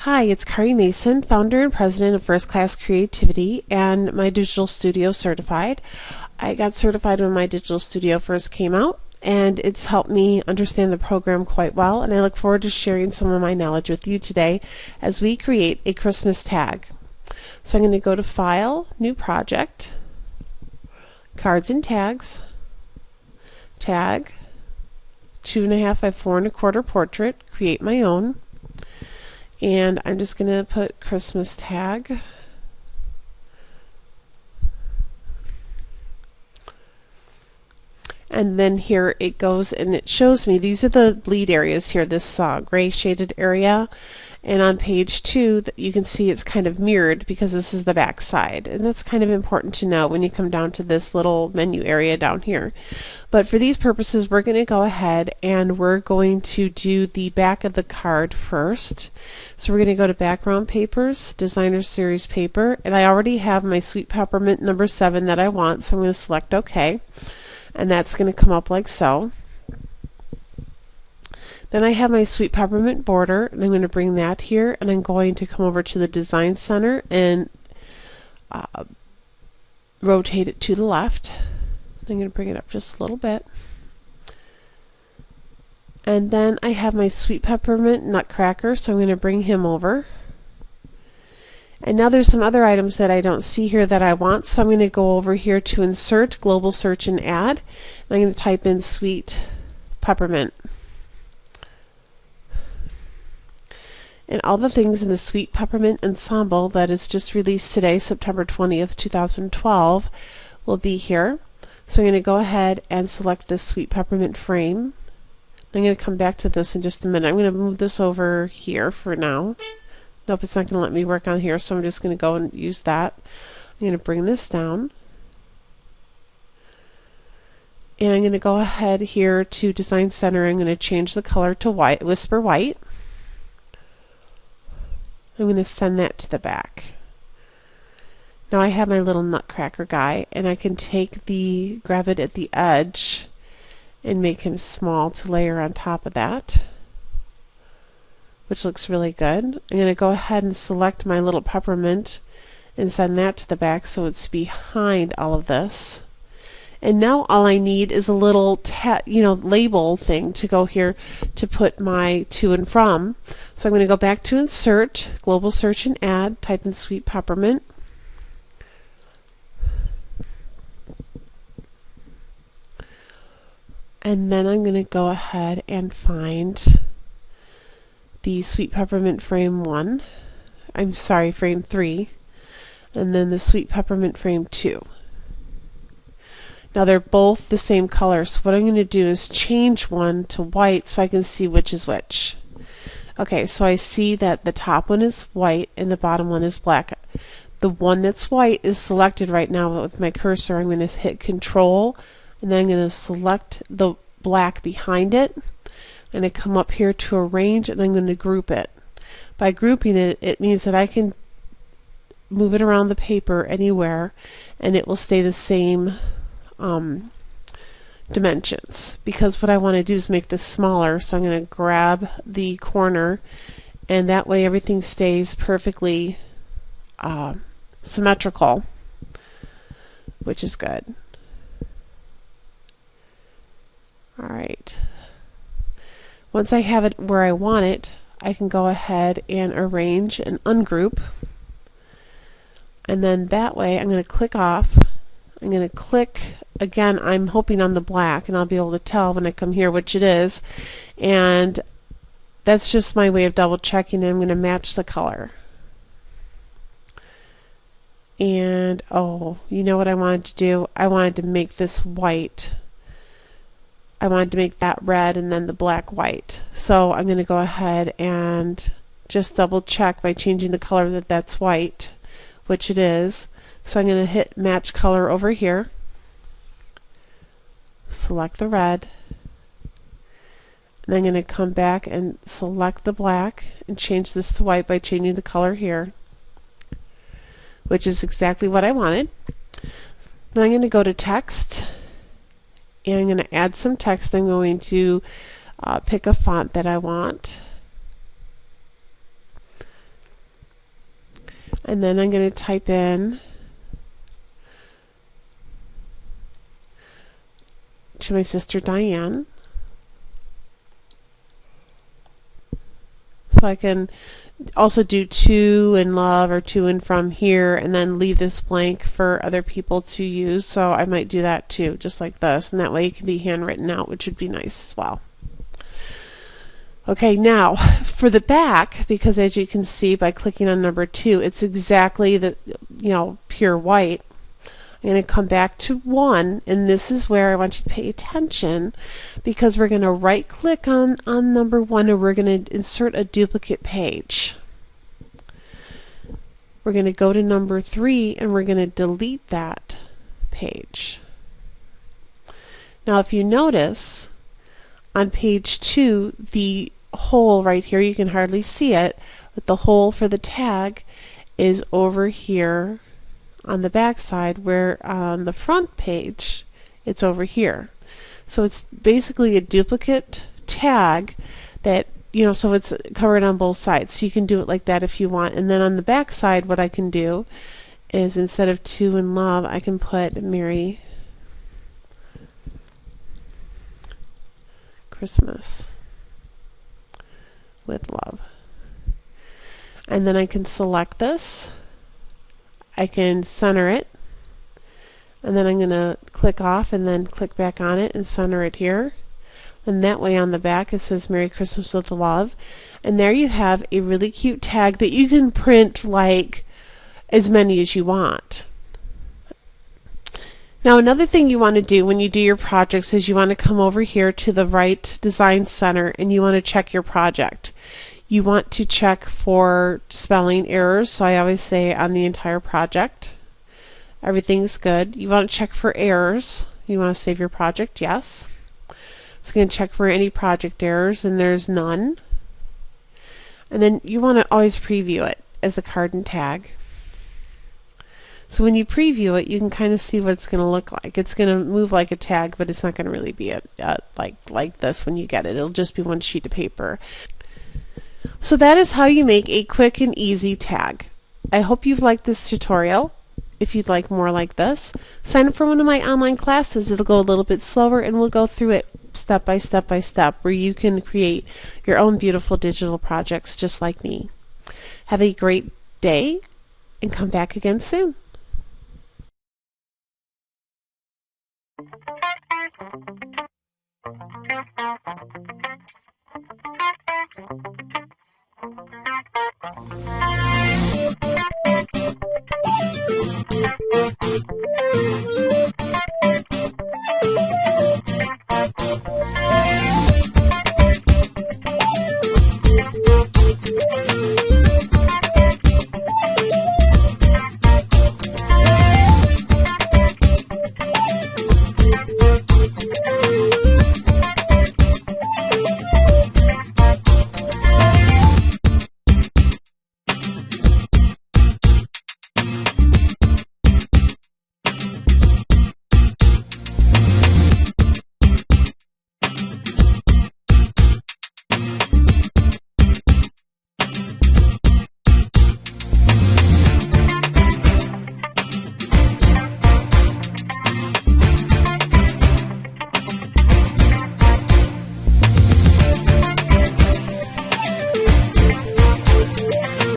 Hi, it's Kari Mason, founder and president of First Class Creativity and My Digital Studio Certified. I got certified when my digital studio first came out, and it's helped me understand the program quite well, and I look forward to sharing some of my knowledge with you today as we create a Christmas tag. So I'm going to go to File, New Project, Cards and Tags, Tag, 2.5 by 4.25 portrait, create my own. And I'm just going to put Christmas tag. And then here it goes and it shows me these are the bleed areas here, this gray shaded area. And on page 2 you can see it's kind of mirrored because this is the back side, and that's kind of important to know when you come down to this little menu area down here. But for these purposes we're going to go ahead and we're going to do the back of the card first. So we're going to go to Background Papers, Designer Series Paper, and I already have my Sweet Peppermint number 7 that I want, so I'm going to select OK, and that's going to come up like so. Then I have my Sweet Peppermint border, and I'm going to bring that here, and I'm going to come over to the Design Center and rotate it to the left. I'm going to bring it up just a little bit. And then I have my Sweet Peppermint Nutcracker, so I'm going to bring him over. And now there's some other items that I don't see here that I want, so I'm going to go over here to Insert, Global Search and Add, and I'm going to type in Sweet Peppermint. And all the things in the Sweet Peppermint Ensemble that is just released today, September 20th, 2012, will be here. So I'm going to go ahead and select this Sweet Peppermint frame. I'm going to come back to this in just a minute. I'm going to move this over here for now. Nope, it's not going to let me work on here, so I'm just going to go and use that. I'm going to bring this down. And I'm going to go ahead here to Design Center. I'm going to change the color to white, Whisper White. I'm going to send that to the back. Now I have my little Nutcracker guy, and I can grab it at the edge and make him small to layer on top of that, which looks really good. I'm going to go ahead and select my little peppermint and send that to the back so it's behind all of this. And now all I need is a little label thing to go here to put my to and from. So I'm going to go back to Insert, Global Search and Add, type in Sweet Peppermint. And then I'm going to go ahead and find the Sweet Peppermint frame 1. I'm sorry, frame 3. And then the Sweet Peppermint frame 2. Now they're both the same color, so what I'm going to do is change one to white so I can see which is which. Okay, so I see that the top one is white and the bottom one is black. The one that's white is selected right now with my cursor. I'm going to hit Control, and then I'm going to select the black behind it. I'm going to come up here to Arrange, and I'm going to group it. By grouping it, it means that I can move it around the paper anywhere, and it will stay the same dimensions, because what I want to do is make this smaller, so I'm going to grab the corner, and that way everything stays perfectly symmetrical, which is good. Alright, once I have it where I want it, I can go ahead and arrange and ungroup, and then that way I'm going to click off. I'm going to click again. I'm hoping on the black, and I'll be able to tell when I come here which it is, and that's just my way of double checking. I'm going to match the color. And oh, you know what I wanted to do? I wanted to make this white. I wanted to make that red and then the black white. So I'm going to go ahead and just double check by changing the color that that's white, which it is. So I'm going to hit Match Color over here, select the red, and I'm going to come back and select the black and change this to white by changing the color here, which is exactly what I wanted. Then I'm going to go to Text, and I'm going to add some text. I'm going to pick a font that I want. And then I'm going to type in to my sister Diane. So I can also do to and love or to and from here, and then leave this blank for other people to use. So I might do that too, just like this, and that way it can be handwritten out, which would be nice as well. Okay, now for the back, because as you can see by clicking on number 2, it's exactly the pure white. I'm going to come back to 1, and this is where I want you to pay attention, because we're going to right click on number 1 and we're going to insert a duplicate page. We're going to go to number 3 and we're going to delete that page. Now if you notice on page 2, the hole right here, you can hardly see it, but the hole for the tag is over here on the back side, where on the front page it's over here. So it's basically a duplicate tag that, so it's covered on both sides. So you can do it like that if you want. And then on the back side, what I can do is, instead of to and love, I can put Merry Christmas with love. And then I can select this. I can center it, and then I'm going to click off and then click back on it and center it here. And that way on the back it says Merry Christmas with love. And there you have a really cute tag that you can print like as many as you want. Now another thing you want to do when you do your projects is you want to come over here to the right Design Center and you want to check your project. You want to check for spelling errors, so I always say on the entire project everything's good. You want to check for errors. You want to save your project, yes. It's going to check for any project errors, and there's none. And then you want to always preview it as a card and tag. So when you preview it, you can kind of see what it's going to look like. It's going to move like a tag, but it's not going to really be like this when you get it. It'll just be one sheet of paper. So that is how you make a quick and easy tag. I hope you've liked this tutorial. If you'd like more like this, sign up for one of my online classes. It'll go a little bit slower and we'll go through it step by step by step, where you can create your own beautiful digital projects just like me. Have a great day and come back again soon.